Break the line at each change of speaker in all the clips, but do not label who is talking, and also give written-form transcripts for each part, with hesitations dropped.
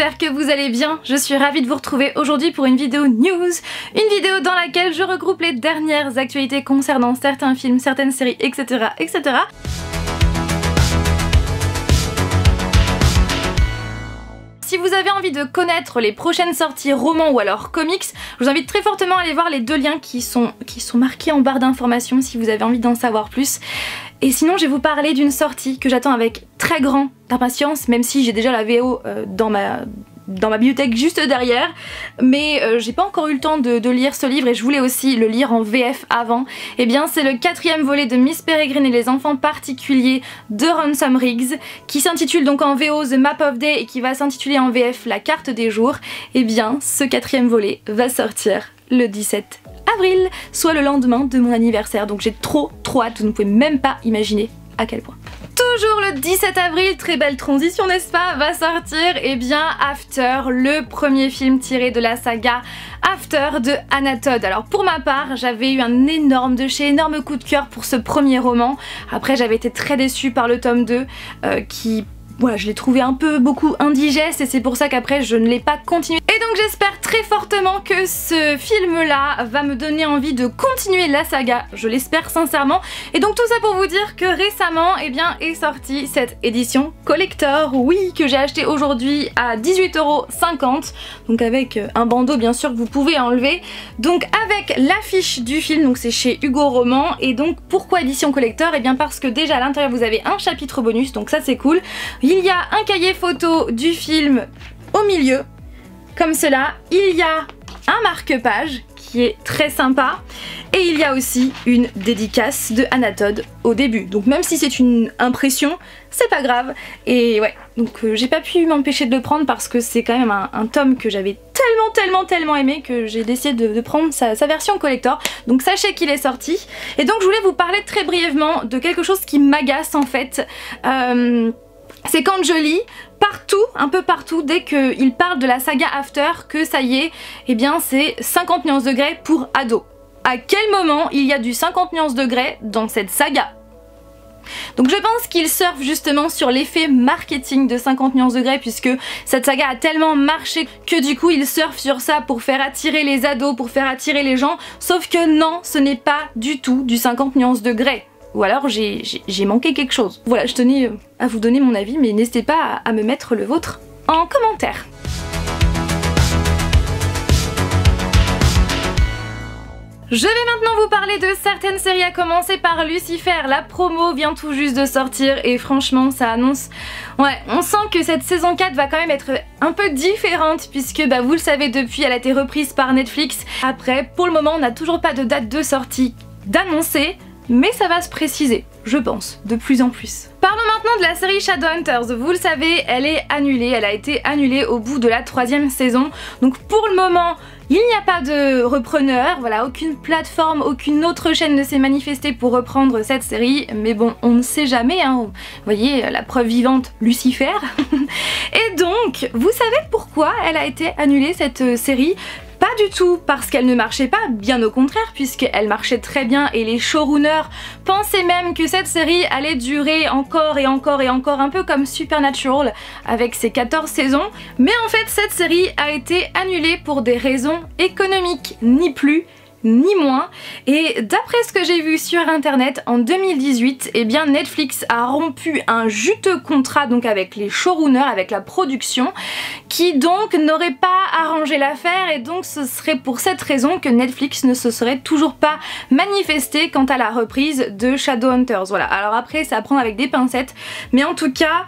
j'espère que vous allez bien. Je suis ravie de vous retrouver aujourd'hui pour une vidéo news, une vidéo dans laquelle je regroupe les dernières actualités concernant certains films, certaines séries, etc. etc. Si vous avez envie de connaître les prochaines sorties romans ou alors comics, je vous invite très fortement à aller voir les deux liens qui sont marqués en barre d'informations si vous avez envie d'en savoir plus. Et sinon, je vais vous parler d'une sortie que j'attends avec très grande impatience, même si j'ai déjà la VO dans ma bibliothèque juste derrière, mais j'ai pas encore eu le temps de lire ce livre et je voulais aussi le lire en VF avant. Et bien c'est le 4e volet de Miss Peregrine et les enfants particuliers de Ransom Riggs, qui s'intitule donc en VO The Map of Day et qui va s'intituler en VF La carte des jours. Et bien ce 4e volet va sortir le 17 avril, soit le lendemain de mon anniversaire, donc j'ai trop hâte, vous ne pouvez même pas imaginer à quel point. Toujours le 17 avril, très belle transition n'est-ce pas, va sortir eh bien After, le premier film tiré de la saga After de Hannah Todd. Alors pour ma part, j'avais eu un énorme coup de cœur pour ce premier roman. Après j'avais été très déçue par le tome 2 qui... Voilà, je l'ai trouvé beaucoup indigeste et c'est pour ça qu'après je ne l'ai pas continué. Et donc j'espère très fortement que ce film-là va me donner envie de continuer la saga, je l'espère sincèrement. Et donc tout ça pour vous dire que récemment, eh bien, est sortie cette édition collector, oui, que j'ai acheté aujourd'hui à 18,50 €, donc avec un bandeau bien sûr que vous pouvez enlever. Donc avec l'affiche du film, donc c'est chez Hugo Roman. Et donc pourquoi édition collector? Eh bien parce que déjà à l'intérieur vous avez un chapitre bonus, donc ça c'est cool. Il y a un cahier photo du film au milieu, comme cela. Il y a un marque-page qui est très sympa. Et il y a aussi une dédicace de Hannah Todd au début. Donc même si c'est une impression, c'est pas grave. Et ouais, donc j'ai pas pu m'empêcher de le prendre parce que c'est quand même un tome que j'avais tellement aimé que j'ai décidé de prendre sa version collector. Donc sachez qu'il est sorti. Et donc je voulais vous parler très brièvement de quelque chose qui m'agace en fait. C'est quand je lis partout, un peu partout, dès qu'il parle de la saga After, que ça y est, eh bien c'est 50 nuances degrés pour ados. À quel moment il y a du 50 nuances degrés dans cette saga? Donc je pense qu'il surfe justement sur l'effet marketing de 50 nuances degrés, puisque cette saga a tellement marché que du coup il surfe sur ça pour faire attirer les ados, pour faire attirer les gens, sauf que non, ce n'est pas du tout du 50 nuances degrés. Ou alors j'ai manqué quelque chose. Voilà, je tenais à vous donner mon avis, mais n'hésitez pas à me mettre le vôtre en commentaire. Je vais maintenant vous parler de certaines séries, à commencer par Lucifer. La promo vient tout juste de sortir et franchement ça annonce... Ouais, on sent que cette saison 4 va quand même être un peu différente puisque bah, vous le savez depuis, elle a été reprise par Netflix. Après, pour le moment on n'a toujours pas de date de sortie d'annoncer, mais ça va se préciser, je pense, de plus en plus. Parlons maintenant de la série Shadowhunters. Vous le savez, elle est annulée, elle a été annulée au bout de la 3e saison. Donc pour le moment, il n'y a pas de repreneur, voilà, aucune plateforme, aucune autre chaîne ne s'est manifestée pour reprendre cette série. Mais bon, on ne sait jamais, hein. Vous voyez, la preuve vivante, Lucifer. Et donc, vous savez pourquoi elle a été annulée cette série? Pas du tout parce qu'elle ne marchait pas, bien au contraire, puisqu'elle marchait très bien et les showrunners pensaient même que cette série allait durer encore et encore et encore, un peu comme Supernatural avec ses 14 saisons. Mais en fait cette série a été annulée pour des raisons économiques, ni plus ni moins. Et d'après ce que j'ai vu sur internet, en 2018, eh bien Netflix a rompu un juteux contrat donc avec les showrunners, avec la production, qui donc n'aurait pas arrangé l'affaire, et donc ce serait pour cette raison que Netflix ne se serait toujours pas manifesté quant à la reprise de Shadowhunters. Voilà, alors après c'est à prendre avec des pincettes, mais en tout cas...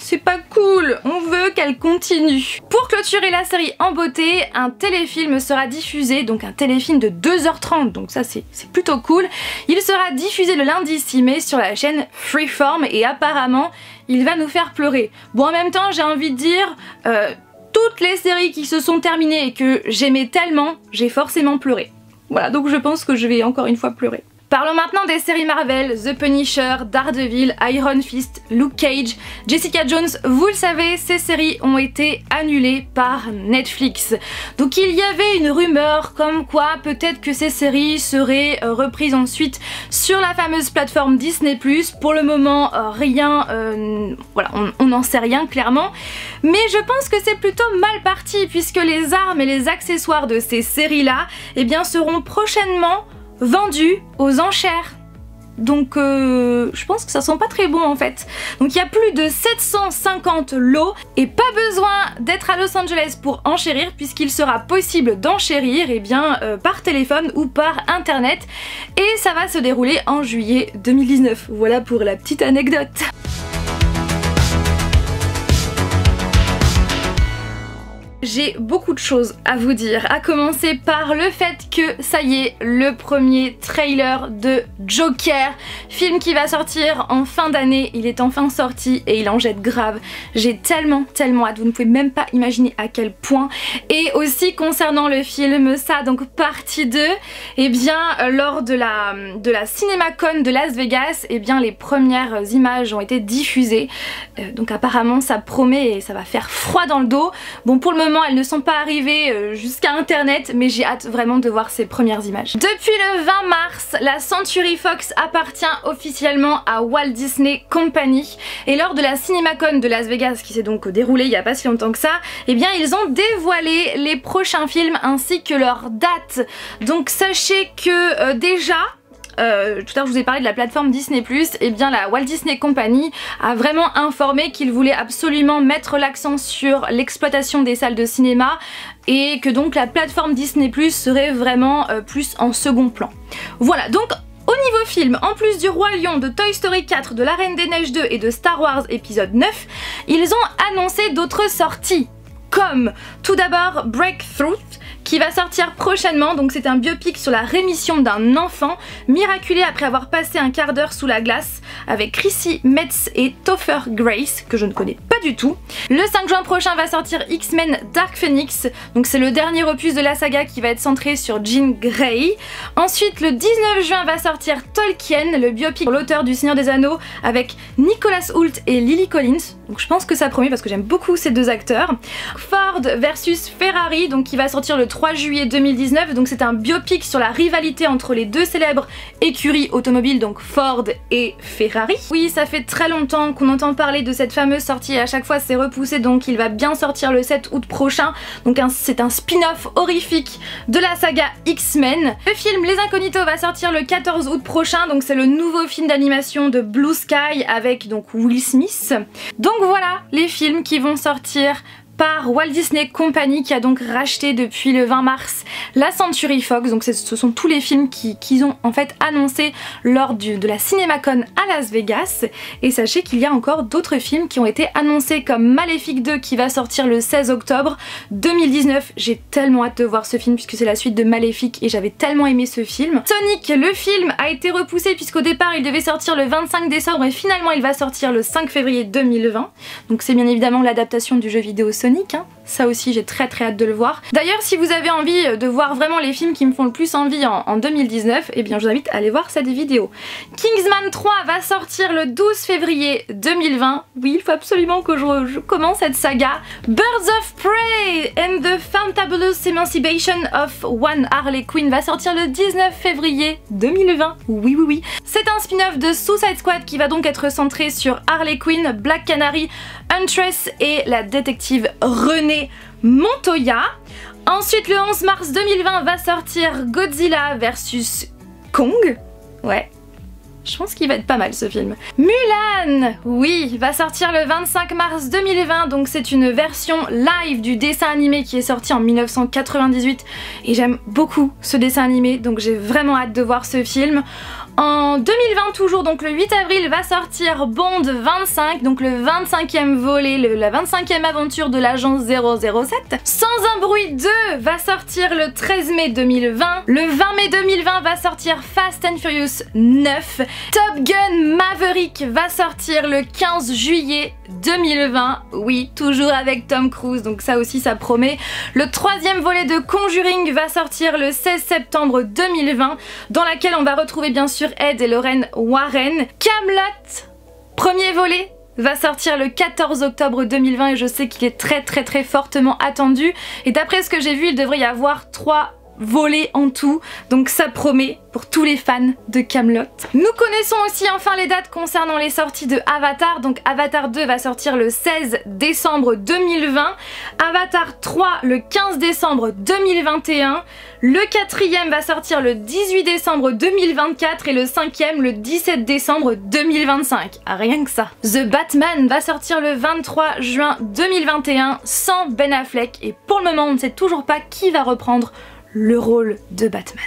c'est pas cool, on veut qu'elle continue. Pour clôturer la série en beauté, un téléfilm sera diffusé, donc un téléfilm de 2h30, donc ça c'est plutôt cool. Il sera diffusé le lundi 6 mai sur la chaîne Freeform et apparemment il va nous faire pleurer. Bon, en même temps j'ai envie de dire, toutes les séries qui se sont terminées et que j'aimais tellement, j'ai forcément pleuré. Voilà, donc je pense que je vais encore une fois pleurer. Parlons maintenant des séries Marvel, The Punisher, Daredevil, Iron Fist, Luke Cage, Jessica Jones. Vous le savez, ces séries ont été annulées par Netflix. Donc il y avait une rumeur comme quoi peut-être que ces séries seraient reprises ensuite sur la fameuse plateforme Disney+. Pour le moment, rien, voilà, on n'en sait rien clairement. Mais je pense que c'est plutôt mal parti puisque les armes et les accessoires de ces séries-là, eh bien, seront prochainement vendus aux enchères. Donc je pense que ça sent pas très bon en fait. Donc il y a plus de 750 lots et pas besoin d'être à Los Angeles pour enchérir puisqu'il sera possible d'enchérir par téléphone ou par internet et ça va se dérouler en juillet 2019. Voilà pour la petite anecdote. J'ai beaucoup de choses à vous dire, à commencer par le fait que ça y est, le premier trailer de Joker, film qui va sortir en fin d'année, il est enfin sorti et il en jette grave. J'ai tellement hâte, vous ne pouvez même pas imaginer à quel point. Et aussi concernant le film, ça donc partie 2, et bien lors de la CinemaCon de Las Vegas, et bien les premières images ont été diffusées, donc apparemment ça promet et ça va faire froid dans le dos. Bon, pour le moment elles ne sont pas arrivées jusqu'à internet, mais j'ai hâte vraiment de voir ces premières images. Depuis le 20 mars, la Century Fox appartient officiellement à Walt Disney Company et lors de la CinemaCon de Las Vegas qui s'est donc déroulée il n'y a pas si longtemps que ça, eh bien ils ont dévoilé les prochains films ainsi que leurs dates. Donc sachez que déjà tout à l'heure je vous ai parlé de la plateforme Disney+, et bien la Walt Disney Company a vraiment informé qu'il voulait absolument mettre l'accent sur l'exploitation des salles de cinéma et que donc la plateforme Disney+ serait vraiment plus en second plan. Voilà, donc au niveau film, en plus du Roi Lion, de Toy Story 4, de La Reine des Neiges 2 et de Star Wars épisode 9, ils ont annoncé d'autres sorties, comme tout d'abord Breakthrough, qui va sortir prochainement. Donc c'est un biopic sur la rémission d'un enfant miraculé après avoir passé un quart d'heure sous la glace avec Chrissy Metz et Topher Grace, que je ne connais pas du tout. Le 5 juin prochain va sortir X-Men Dark Phoenix, donc c'est le dernier opus de la saga qui va être centré sur Jean Grey. Ensuite le 19 juin va sortir Tolkien, le biopic sur l'auteur du Seigneur des Anneaux avec Nicholas Hoult et Lily Collins, donc je pense que ça promet parce que j'aime beaucoup ces deux acteurs. Ford versus Ferrari, donc qui va sortir le 3 juillet 2019, donc c'est un biopic sur la rivalité entre les deux célèbres écuries automobiles, donc Ford et Ferrari. Oui, ça fait très longtemps qu'on entend parler de cette fameuse sortie et à chaque fois c'est repoussé, donc il va bien sortir le 7 août prochain, donc c'est un spin-off horrifique de la saga X-Men. Le film Les Incognitos va sortir le 14 août prochain, donc c'est le nouveau film d'animation de Blue Sky avec donc Will Smith. Donc voilà les films qui vont sortir par Walt Disney Company qui a donc racheté depuis le 20 mars la Century Fox. Donc ce sont tous les films qu'ils ont en fait annoncés lors de la CinemaCon à Las Vegas. Et sachez qu'il y a encore d'autres films qui ont été annoncés comme Maléfique 2 qui va sortir le 16 octobre 2019. J'ai tellement hâte de voir ce film puisque c'est la suite de Maléfique et j'avais tellement aimé ce film. Sonic, le film a été repoussé puisqu'au départ il devait sortir le 25 décembre et finalement il va sortir le 5 février 2020. Donc c'est bien évidemment l'adaptation du jeu vidéo Sonic. Ça aussi j'ai très hâte de le voir. D'ailleurs si vous avez envie de voir vraiment les films qui me font le plus envie en 2019, eh bien je vous invite à aller voir cette vidéo. Kingsman 3 va sortir le 12 février 2020. Oui, il faut absolument que je commence cette saga. Birds of Prey and the Fantabulous Emancipation of One Harley Quinn va sortir le 19 février 2020. Oui. C'est un spin-off de Suicide Squad qui va donc être centré sur Harley Quinn, Black Canary, Huntress et la détective Renée Montoya. Ensuite le 11 mars 2020 va sortir Godzilla vs Kong. Ouais, je pense qu'il va être pas mal ce film. Mulan, oui, va sortir le 25 mars 2020, donc c'est une version live du dessin animé qui est sorti en 1998 et j'aime beaucoup ce dessin animé, donc j'ai vraiment hâte de voir ce film. En 2020 toujours, donc le 8 avril va sortir Bond 25, donc le 25e volet, la 25e aventure de l'agence 007. Sans un bruit 2 va sortir le 13 mai 2020. Le 20 mai 2020 va sortir Fast and Furious 9. Top Gun Maverick va sortir le 15 juillet 2020, oui, toujours avec Tom Cruise, donc ça aussi ça promet. Le 3e volet de Conjuring va sortir le 16 septembre 2020, dans laquelle on va retrouver bien sûr Ed et Lorraine Warren. Kaamelott, premier volet, va sortir le 14 octobre 2020 et je sais qu'il est très fortement attendu. Et d'après ce que j'ai vu, il devrait y avoir 3 volets en tout, donc ça promet pour tous les fans de Kaamelott. Nous connaissons aussi enfin les dates concernant les sorties de Avatar, donc Avatar 2 va sortir le 16 décembre 2020, Avatar 3 le 15 décembre 2021, le 4e va sortir le 18 décembre 2024 et le 5e le 17 décembre 2025, rien que ça. The Batman va sortir le 23 juin 2021 sans Ben Affleck et pour le moment on ne sait toujours pas qui va reprendre le rôle de Batman.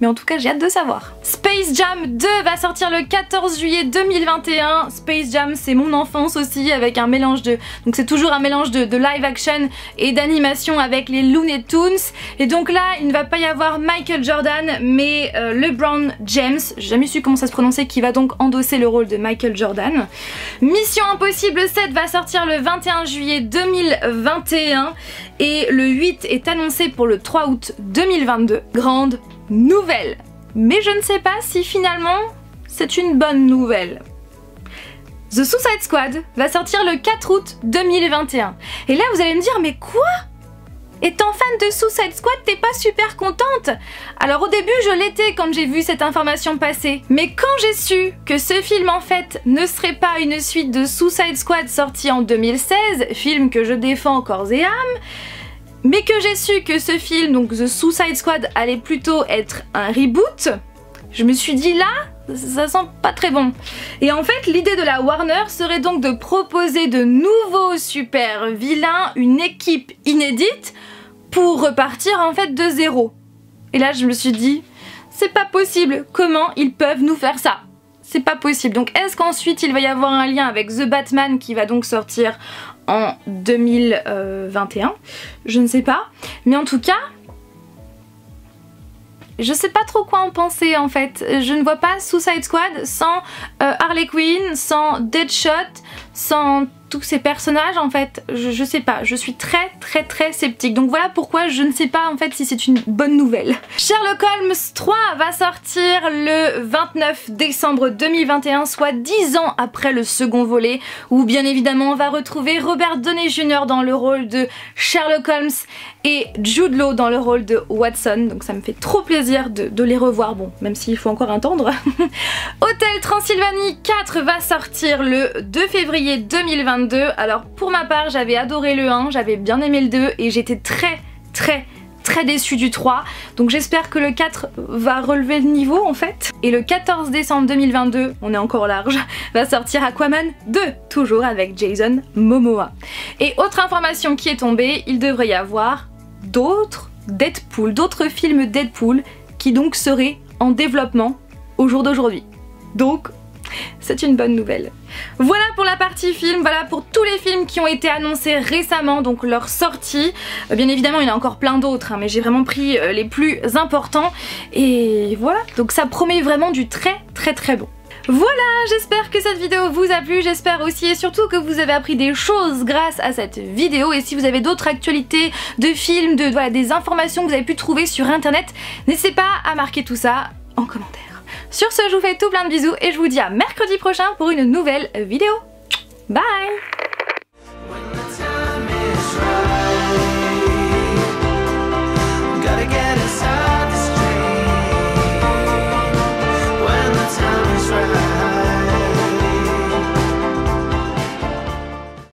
Mais en tout cas j'ai hâte de savoir. Space Jam 2 va sortir le 14 juillet 2021. Space Jam c'est mon enfance aussi avec un mélange de... Donc c'est toujours un mélange de live action et d'animation avec les Looney Tunes. Et donc là il ne va pas y avoir Michael Jordan mais LeBron James, j'ai jamais su comment ça se prononçait, qui va donc endosser le rôle de Michael Jordan. Mission Impossible 7 va sortir le 21 juillet 2021 et le 8 est annoncé pour le 3 août 2022. Grande nouvelle, mais je ne sais pas si finalement c'est une bonne nouvelle. The Suicide Squad va sortir le 4 août 2021. Et là vous allez me dire mais quoi? Étant fan de Suicide Squad, t'es pas super contente? Alors au début je l'étais quand j'ai vu cette information passer, mais quand j'ai su que ce film en fait ne serait pas une suite de Suicide Squad sorti en 2016, film que je défends corps et âme, mais que j'ai su que ce film, donc The Suicide Squad, allait plutôt être un reboot, je me suis dit là, ça sent pas très bon. Et en fait, l'idée de la Warner serait donc de proposer de nouveaux super vilains, une équipe inédite, pour repartir en fait de zéro. Et là, je me suis dit, c'est pas possible, comment ils peuvent nous faire ça? C'est pas possible. Donc est-ce qu'ensuite il va y avoir un lien avec The Batman qui va donc sortir en 2021? Je ne sais pas. Mais en tout cas, je sais pas trop quoi en penser en fait. Je ne vois pas Suicide Squad sans Harley Quinn, sans Deadshot, sans tous ces personnages en fait. Je sais pas, je suis très sceptique. Donc voilà pourquoi je ne sais pas en fait si c'est une bonne nouvelle. Sherlock Holmes 3 va sortir le 29 décembre 2021, soit 10 ans après le second volet, où bien évidemment on va retrouver Robert Downey Jr. dans le rôle de Sherlock Holmes et Jude Law dans le rôle de Watson. Donc ça me fait trop plaisir de les revoir, bon, même s'il faut encore attendre. Hôtel Transylvanie 4 va sortir le 2 février 2022. Alors pour ma part j'avais adoré le 1, j'avais bien aimé le 2 et j'étais très déçue du 3, donc j'espère que le 4 va relever le niveau en fait. Et le 14 décembre 2022, on est encore large, va sortir Aquaman 2, toujours avec Jason Momoa. Et autre information qui est tombée, il devrait y avoir d'autres Deadpool, d'autres films Deadpool qui donc seraient en développement au jour d'aujourd'hui. Donc c'est une bonne nouvelle. Voilà pour la partie film, voilà pour tous les films qui ont été annoncés récemment, donc leur sortie. Bien évidemment il y en a encore plein d'autres, hein, mais j'ai vraiment pris les plus importants. Et voilà, donc ça promet vraiment du très bon. Voilà, j'espère que cette vidéo vous a plu, j'espère aussi et surtout que vous avez appris des choses grâce à cette vidéo. Et si vous avez d'autres actualités de films, voilà, des informations que vous avez pu trouver sur internet, n'hésitez pas à marquer tout ça en commentaire. Sur ce, je vous fais tout plein de bisous et je vous dis à mercredi prochain pour une nouvelle vidéo. Bye!